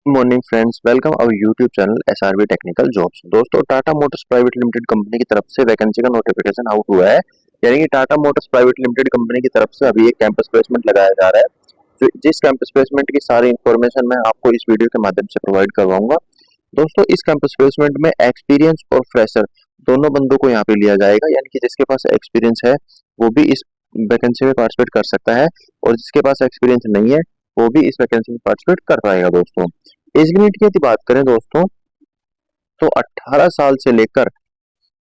Morning friends, welcome our YouTube channel SRB technical jobs. दोस्तों, Tata motors private limited company की तरफ से vacancy का नोटिफिकेशन आउट हुआ है। यानी कि Tata motors private limited company की तरफ से अभी एक कैंपस प्लेसमेंट लगाया जा रहा है। जिस कैंपस प्लेसमेंट की सारी इन्फॉर्मेशन मैं आपको इस वीडियो के माध्यम से प्रोवाइड करवाऊंगा। दोस्तों, इस कैंपस प्लेसमेंट में एक्सपीरियंस और फ्रेशर दोनों बंदों को यहाँ पे लिया जाएगा। यानी कि जिसके पास एक्सपीरियंस है वो भी इस वैकेंसी में पार्टिसिपेट कर सकता है, और जिसके पास एक्सपीरियंस नहीं है वो भी इस वैकेंसी में पार्टिसिपेट कर पाएगा। दोस्तों, एज लिमिट की यदि बात करें दोस्तों, तो 18 साल से लेकर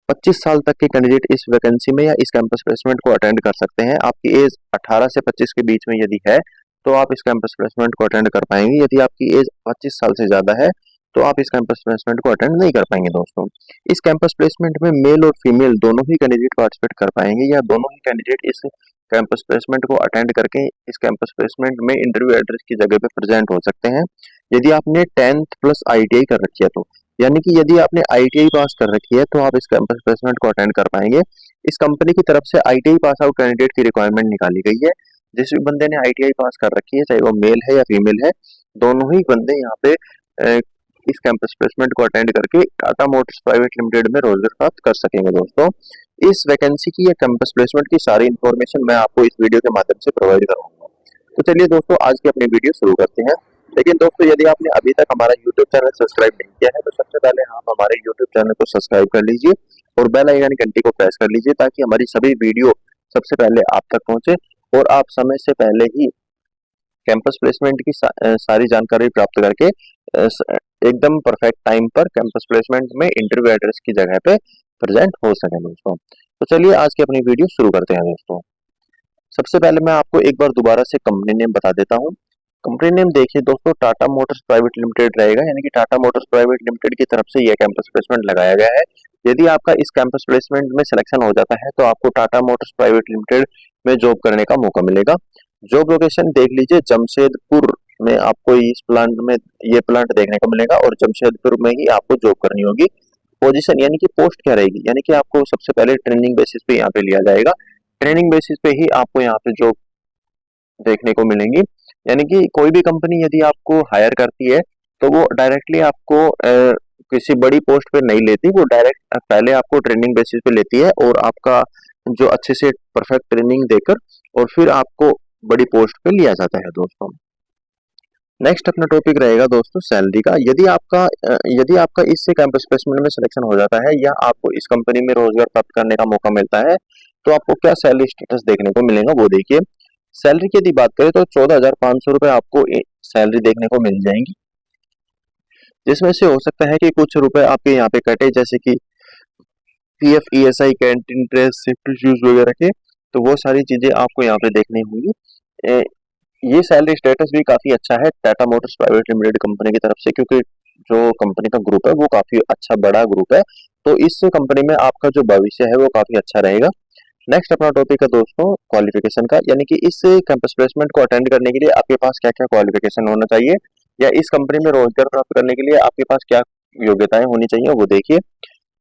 25 साल तक के कैंडिडेट इस वैकेंसी में या इस कैंपस प्लेसमेंट को अटेंड कर सकते हैं। आपकी एज 18 से 25 के बीच में यदि है तो आप इस कैंपस प्लेसमेंट को अटेंड कर पाएंगे। यदि आपकी एज 25 साल से ज्यादा है तो आप इस कैंपस प्लेसमेंट को अटेंड नहीं कर पाएंगे। दोस्तों, इस कैंपस प्लेसमेंट में मेल और फीमेल दोनों ही कैंडिडेट पार्टिसिपेट कर पाएंगे, या दोनों ही कैंडिडेट इस कैंपस प्लेसमेंट को अटेंड करके इस कैंपस प्लेसमेंट में इंटरव्यू एड्रेस की जगह पे प्रेजेंट हो सकते हैं। यदि आपने 10th प्लस ITI कर रखी है तो, यानी कि यदि आपने ITI पास कर रखी है तो आप इस कैंपस प्लेसमेंट को अटेंड कर पाएंगे। इस कंपनी की तरफ से ITI पास आउट कैंडिडेट की रिक्वायरमेंट निकाली गई है। जिस भी बंदे ने ITI पास कर रखी है, चाहे वो मेल है या फीमेल है, दोनों ही बंदे यहाँ पे इस कैंपस प्लेसमेंट को अटेंड करके टाटा मोटर्स प्राइवेट लिमिटेड में रोजगार प्राप्त कर सकेंगे। दोस्तों, इस वैकेंसी की या कैंपस प्लेसमेंट की सारी इन्फॉर्मेशन मैं आपको इस वीडियो के माध्यम से प्रोवाइड करूंगा। तो चलिए दोस्तों, आज की अपनी वीडियो शुरू करते हैं। लेकिन दोस्तों, यदि आपने अभी तक हमारा यूट्यूब चैनल सब्सक्राइब नहीं किया है तो सबसे पहले आप हमारे यूट्यूब चैनल को सब्सक्राइब कर लीजिए और बेल आइकन घंटी को प्रेस कर लीजिए, ताकि हमारी सभी वीडियो सबसे पहले आप तक पहुंचे और आप समय से पहले ही कैंपस प्लेसमेंट की सारी जानकारी प्राप्त करके एकदम परफेक्ट टाइम पर कैंपस प्लेसमेंट में इंटरव्यू एड्रेस की जगह पे प्रेजेंट हो सके। दोस्तों, तो चलिए आज की अपनी वीडियो शुरू करते हैं। दोस्तों, सबसे पहले मैं आपको एक बार दोबारा से कंपनी नेम बता देता हूँ। कंपनी नेम देखिए दोस्तों, टाटा मोटर्स प्राइवेट लिमिटेड रहेगा। यानी कि टाटा मोटर्स प्राइवेट लिमिटेड की तरफ से यह कैंपस प्लेसमेंट लगाया गया है। यदि आपका इस कैंपस प्लेसमेंट में सिलेक्शन हो जाता है तो आपको टाटा मोटर्स प्राइवेट लिमिटेड में जॉब करने का मौका मिलेगा। जॉब लोकेशन देख लीजिए, जमशेदपुर में आपको इस प्लांट में ये प्लांट देखने को मिलेगा, और जमशेदपुर में ही आपको जॉब करनी होगी। पोजीशन यानी कि पोस्ट क्या रहेगी, यानी कि आपको सबसे पहले ट्रेनिंग बेसिस पे यहाँ पे लिया जाएगा। ट्रेनिंग बेसिस पे ही आपको यहाँ पे जॉब देखने को मिलेंगी। यानी कि कोई भी कंपनी यदि आपको हायर करती है तो वो डायरेक्टली आपको किसी बड़ी पोस्ट पे नहीं लेती, वो डायरेक्ट पहले आपको ट्रेनिंग बेसिस पे लेती है, और आपका जो अच्छे से परफेक्ट ट्रेनिंग देकर और फिर आपको बड़ी पोस्ट पे लिया जाता है। दोस्तों, नेक्स्ट अपना टॉपिक रहेगा दोस्तों सैलरी का। यदि आपका इससे कैंपस प्लेसमेंट में सिलेक्शन हो जाता है या आपको इस कंपनी में रोजगार प्राप्त करने का मौका मिलता है तो आपको क्या सैलरी स्टेटस देखने को मिलेगा वो देखिए। सैलरी की यदि बात करें तो 14,500 रुपए आपको सैलरी देखने को मिल जाएंगी, जिसमें से हो सकता है कि कुछ रुपए आपके यहाँ पे कटे, जैसे कि PF ESI canteen dress safety shoes वगैरह के, तो वो सारी चीजें आपको यहाँ पे देखनी होंगी। ये सैलरी स्टेटस भी काफी अच्छा है Tata motors private limited company की तरफ से, क्योंकि जो कंपनी का ग्रुप है वो काफी अच्छा बड़ा ग्रुप है, तो इस कंपनी में आपका जो भविष्य है वो काफी अच्छा रहेगा। नेक्स्ट अपना टॉपिक है दोस्तों क्वालिफिकेशन का। यानी कि इस कैंपस प्लेसमेंट को अटेंड करने के लिए आपके पास क्या क्या क्वालिफिकेशन होना चाहिए, या इस कंपनी में रोजगार प्राप्त करने के लिए आपके पास क्या योग्यताएं होनी चाहिए वो देखिए।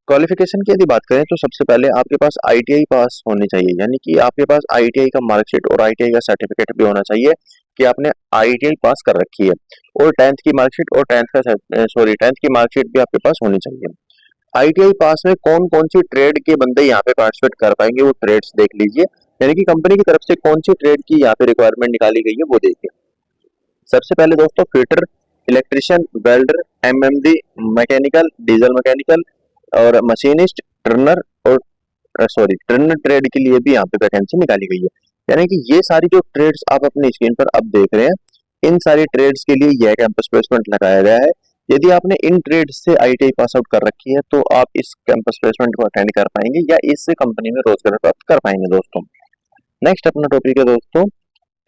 क्वालिफिकेशन की यदि बात करें तो सबसे पहले आपके पास ITI पास होनी चाहिए। यानी कि आपके पास ITI का मार्कशीट और ITI का सर्टिफिकेट भी होना चाहिए कि आपने ITI पास कर रखी है, और 10th की मार्कशीट और 10th की मार्कशीट भी आपके पास होनी चाहिए। ITI पास में कौन कौन सी ट्रेड के बंदे यहाँ पे पार्टिसिपेट कर पाएंगे वो ट्रेड्स देख लीजिए। यानी कि कंपनी की तरफ से कौन सी ट्रेड की यहाँ पे रिक्वायरमेंट निकाली गई है वो देखिए। सबसे पहले दोस्तों fitter, electrician, welder, MMD, mechanical, diesel mechanical और मशीनिस्ट, टर्नर और टर्नर ट्रेड के लिए भी यहाँ पे वैकेंसी निकाली गई है। यानी कि ये सारी जो ट्रेड्स आप अपनी स्क्रीन पर अब देख रहे हैं, इन सारी ट्रेड्स के लिए यह कैंपस प्लेसमेंट लगाया गया है। यदि आपने इन ट्रेड्स से ITI पास आउट कर रखी है तो आप इस कैंपस प्लेसमेंट को अटेंड कर पाएंगे या इस कंपनी में रोजगार प्राप्त कर पाएंगे। दोस्तों, नेक्स्ट अपना टॉपिक है दोस्तों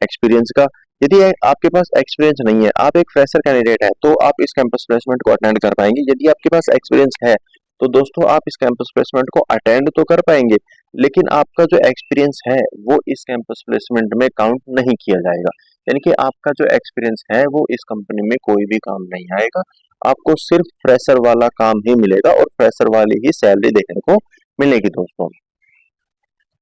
एक्सपीरियंस का। यदि आपके पास एक्सपीरियंस नहीं है, आप एक फ्रेशर कैंडिडेट है, तो आप इस कैंपस प्लेसमेंट को अटेंड कर पाएंगे। यदि आपके पास एक्सपीरियंस है तो दोस्तों आप इस कैंपस प्लेसमेंट को अटेंड तो कर पाएंगे, लेकिन आपका जो एक्सपीरियंस है वो इस कैंपस प्लेसमेंट में काउंट नहीं किया जाएगा। यानी कि आपका जो एक्सपीरियंस है वो इस कंपनी में कोई भी काम नहीं आएगा। आपको सिर्फ फ्रेशर वाला काम ही मिलेगा और फ्रेशर वाली ही सैलरी देखने को मिलेगी। दोस्तों,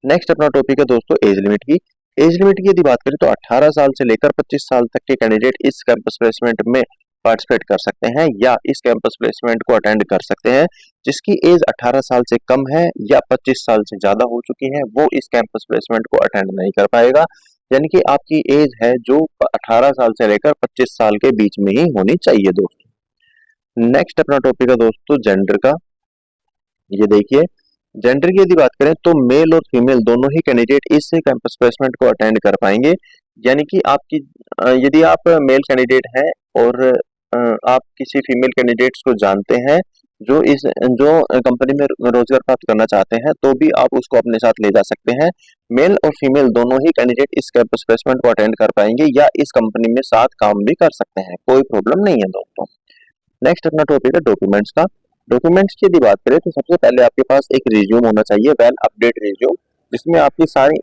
नेक्स्ट अपना टॉपिक है दोस्तों एज लिमिट की। एज लिमिट की यदि बात करें तो 18 साल से लेकर 25 साल तक के कैंडिडेट इस कैंपस प्लेसमेंट में पार्टिसिपेट कर सकते हैं या इस कैंपस प्लेसमेंट को अटेंड कर सकते हैं। जिसकी एज 18 साल से कम है या 25 साल से ज्यादा हो चुकी है वो इस कैंपस प्लेसमेंट को अटेंड नहीं कर पाएगा। यानी कि आपकी एज है जो 18 साल से लेकर 25 साल के बीच में ही होनी चाहिए दोस्तों। नेक्स्ट अपना टॉपिक है दोस्तों जेंडर का। ये देखिए, जेंडर की यदि बात करें तो मेल और फीमेल दोनों ही कैंडिडेट इस कैंपस प्लेसमेंट को अटेंड कर पाएंगे। यानी कि आपकी यदि आप मेल कैंडिडेट हैं और आप किसी फीमेल कैंडिडेट्स को जानते हैं जो कंपनी में रोजगार प्राप्त करना चाहते हैं तो भी आप उसको अपने साथ ले जा सकते हैं। मेल और फीमेल दोनों ही कैंडिडेट इस कैंपस प्लेसमेंट को अटेंड कर पाएंगे या इस कंपनी में साथ काम भी कर सकते हैं, कोई प्रॉब्लम नहीं है दोस्तों। नेक्स्ट अपना टॉपिक है डॉक्यूमेंट्स का। डॉक्यूमेंट्स की यदि बात करें तो सबसे पहले आपके पास एक रिज्यूम होना चाहिए, वेल अपडेट रिज्यूम, जिसमें आपकी सारी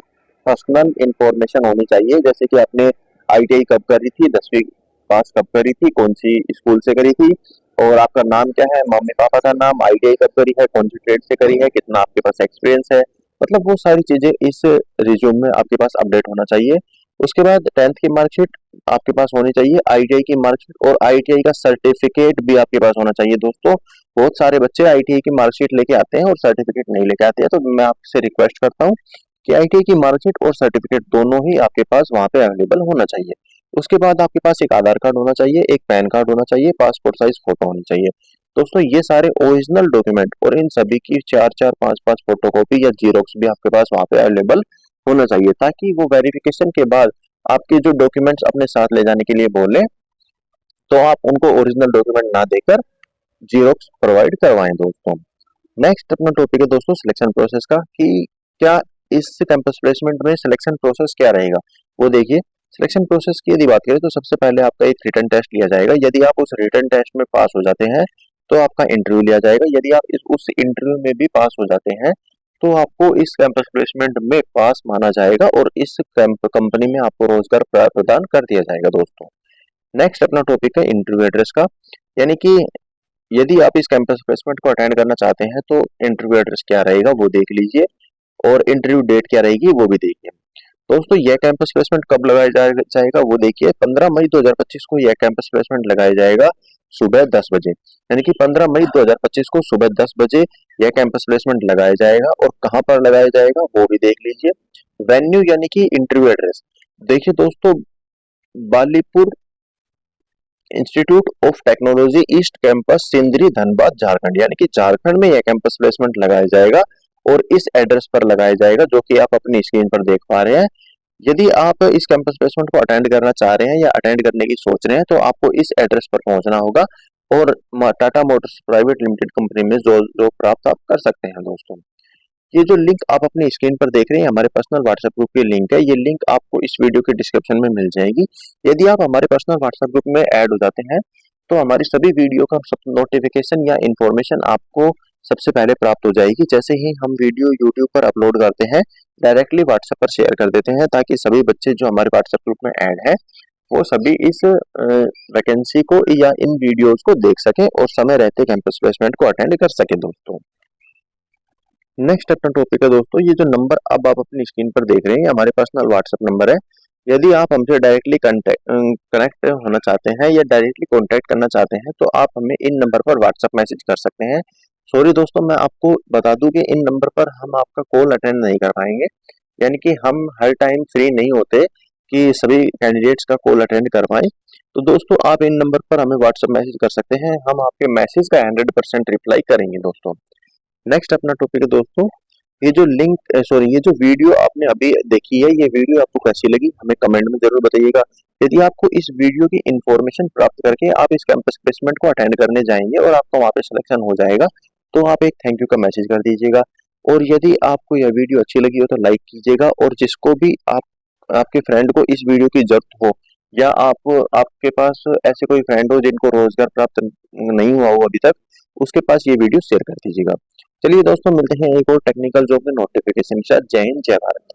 पर्सनल इंफॉर्मेशन होनी चाहिए, जैसे कि आपने आईटीआई कब करी थी, 10वीं पास कब करी थी, कौन सी स्कूल से करी थी, और आपका नाम क्या है, मम्मी पापा का नाम, आईटीआई कब करी है, कौन सी ट्रेड से करी है, कितना आपके पास एक्सपीरियंस है, मतलब वो सारी चीजें इस रिज्यूम में आपके पास अपडेट होना चाहिए। उसके बाद 10th की मार्कशीट आपके पास होनी चाहिए, आईटीआई की मार्कशीट और आईटीआई का सर्टिफिकेट भी आपके पास होना चाहिए दोस्तों। बहुत सारे बच्चे आईटीआई की मार्कशीट लेके आते हैं और सर्टिफिकेट नहीं लेके आते हैं, तो मैं आपसे रिक्वेस्ट करता हूँ कि आईटीआई की मार्कशीट और सर्टिफिकेट दोनों ही आपके पास वहाँ पे अवेलेबल होना चाहिए। उसके बाद आपके पास एक आधार कार्ड होना चाहिए, एक पैन कार्ड होना चाहिए, पासपोर्ट साइज फोटो होनी चाहिए। दोस्तों ये सारे ओरिजिनल डॉक्यूमेंट और इन सभी की 4-4, 5-5 फोटोकॉपी या जीरोक्स भी आपके पास वहाँ पे अवेलेबल होना चाहिए, ताकि वो वेरिफिकेशन के बाद आपके जो डॉक्यूमेंट्स अपने साथ ले जाने के लिए बोले तो आप उनको ओरिजिनल डॉक्यूमेंट ना देकर जीरोक्स प्रोवाइड करवाएं दोस्तों। नेक्स्ट अपना टॉपिक है दोस्तों सिलेक्शन प्रोसेस का, कि क्या इस कैंपस प्लेसमेंट में सिलेक्शन प्रोसेस क्या रहेगा। वो देखिए, सिलेक्शन प्रोसेस की यदि बात करें तो सबसे पहले आपका एक रिटन टेस्ट लिया जाएगा। यदि आप उस रिटन टेस्ट में पास हो जाते हैं तो आपका इंटरव्यू लिया जाएगा। यदि आप उस इंटरव्यू में भी पास हो जाते हैं तो आपको इस कैंपस प्लेसमेंट में पास माना जाएगा और इस कंपनी में आपको रोजगार प्रदान कर दिया जाएगा दोस्तों। नेक्स्ट अपना टॉपिक है इंटरव्यू एड्रेस का, यानी कि यदि आप इस कैंपस प्लेसमेंट को अटेंड करना चाहते हैं तो इंटरव्यू एड्रेस क्या रहेगा वो देख लीजिए, और इंटरव्यू डेट क्या रहेगी वो भी देखिए। दोस्तों यह कैंपस प्लेसमेंट कब लगाया जाएगा वो देखिए, 15 मई 2025 को यह कैंपस प्लेसमेंट लगाया जाएगा सुबह 10 बजे। यानी कि 15 मई 2025 को सुबह 10 बजे यह कैंपस प्लेसमेंट लगाया जाएगा, और कहाँ पर लगाया जाएगा वो भी देख लीजिए। वेन्यू यानी कि इंटरव्यू एड्रेस देखिए दोस्तों, Balipur institute of technology east campus Sindri Dhanbad Jharkhand, यानी कि झारखंड में यह कैंपस प्लेसमेंट लगाया जाएगा और इस एड्रेस पर लगाया जाएगा जो कि आप अपनी स्क्रीन पर देख पा रहे हैं। यदि आप इस कैंपस प्लेसमेंट को अटेंड करना चाह रहे हैं या अटेंड करने की सोच रहे हैं तो आपको इस एड्रेस पर पहुंचना होगा और Tata motors private limited company में जो प्राप्त आप कर सकते हैं दोस्तों। ये जो लिंक आप अपनी स्क्रीन पर देख रहे हैं हमारे पर्सनल व्हाट्सएप ग्रुप की लिंक है, ये लिंक आपको इस वीडियो के डिस्क्रिप्शन में मिल जाएगी। यदि आप हमारे पर्सनल व्हाट्सएप ग्रुप में ऐड हो जाते हैं तो हमारी सभी वीडियो का नोटिफिकेशन या इंफॉर्मेशन आपको सबसे पहले प्राप्त हो जाएगी। जैसे ही हम वीडियो यूट्यूब पर अपलोड करते हैं डायरेक्टली व्हाट्सएप पर शेयर कर देते हैं, ताकि सभी बच्चे जो हमारे व्हाट्सएप ग्रुप में ऐड है वो सभी इस वैकेंसी को या इन वीडियोस को देख सकें और समय रहते कैंपस प्लेसमेंट को अटेंड कर सके दोस्तों। नेक्स्ट अपना टॉपिक है दोस्तों, ये जो नंबर अब आप अपनी स्क्रीन पर देख रहे हैं हमारे पर्सनल व्हाट्सएप नंबर है। यदि आप हमसे डायरेक्टली कनेक्ट होना चाहते हैं या डायरेक्टली कांटेक्ट करना चाहते हैं तो आप हमें इन नंबर पर व्हाट्सएप मैसेज कर सकते हैं। सॉरी दोस्तों, मैं आपको बता दूं कि इन नंबर पर हम आपका कॉल अटेंड नहीं कर पाएंगे, यानी कि हम हर टाइम फ्री नहीं होते कि सभी कैंडिडेट्स का कॉल अटेंड कर पाए। तो दोस्तों आप इन नंबर पर हमें व्हाट्सएप मैसेज कर सकते हैं, हम आपके मैसेज का 100% रिप्लाई करेंगे दोस्तों। नेक्स्ट अपना टॉपिक है दोस्तों, ये जो वीडियो आपने अभी देखी है ये वीडियो आपको कैसी लगी हमें कमेंट में जरूर बताइएगा। यदि आपको इस वीडियो की इंफॉर्मेशन प्राप्त करके आप इस कैंपस प्लेसमेंट को अटेंड करने जाएंगे और आपका वहाँ पे सिलेक्शन हो जाएगा तो आप एक थैंक यू का मैसेज कर दीजिएगा। और यदि आपको यह वीडियो अच्छी लगी हो तो लाइक कीजिएगा, और जिसको भी आपके फ्रेंड को इस वीडियो की जरूरत हो या आपके पास ऐसे कोई फ्रेंड हो जिनको रोजगार प्राप्त नहीं हुआ हो अभी तक, उसके पास ये वीडियो शेयर कर दीजिएगा। चलिए दोस्तों, मिलते हैं एक और टेक्निकल जॉब में नोटिफिकेशन के साथ। जय हिंद, जय भारत।